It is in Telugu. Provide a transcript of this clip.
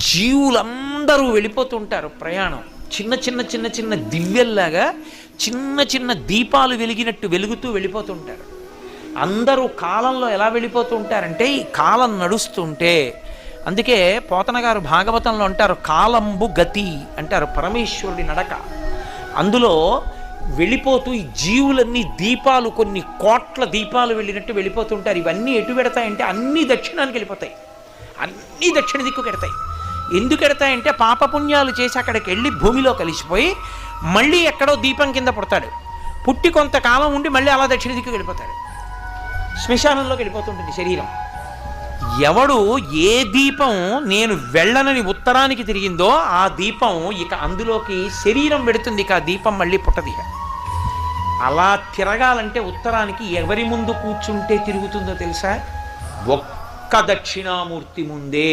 జీవులందరూ వెళ్ళిపోతుంటారు ప్రయాణం. చిన్న చిన్న చిన్న చిన్న దివ్యల్లాగా చిన్న చిన్న దీపాలు వెలిగినట్టు వెలుగుతూ వెళ్ళిపోతుంటారు. అందరూ కాలంలో ఎలా వెళ్ళిపోతూ ఉంటారంటే ఈ కాలం నడుస్తుంటే, అందుకే పోతన గారు భాగవతంలో అంటారు కాలంబు గతి అంటారు, పరమేశ్వరుడి నడక. అందులో వెళ్ళిపోతూ ఈ జీవులన్నీ దీపాలు, కొన్ని కోట్ల దీపాలు వెళ్ళినట్టు వెళ్ళిపోతుంటారు. ఇవన్నీ ఎటు పెడతాయంటే అన్నీ దక్షిణానికి వెళ్ళిపోతాయి, అన్నీ దక్షిణ దిక్కుకు ఎడతాయి. ఎందుకు ఎడతాయంటే పాపపుణ్యాలు చేసి అక్కడికి వెళ్ళి భూమిలో కలిసిపోయి మళ్ళీ ఎక్కడో దీపం కింద పుడతాడు, పుట్టి కొంతకాలం ఉండి మళ్ళీ అలా దక్షిణ దిక్కుకు వెళ్ళిపోతాడు, శ్మశానంలోకి వెళ్ళిపోతుంటుంది శరీరం. ఎవడు ఏ దీపం నేను వెళ్ళనని ఉత్తరానికి తిరిగిందో ఆ దీపం ఇక అందులోకి శరీరం పెడుతుంది, ఇక ఆ దీపం మళ్ళీ పుట్టది. అలా తిరగాలంటే ఉత్తరానికి ఎవరి ముందు కూర్చుంటే తిరుగుతుందో తెలుసా? ఒక్క దక్షిణామూర్తి ముందే.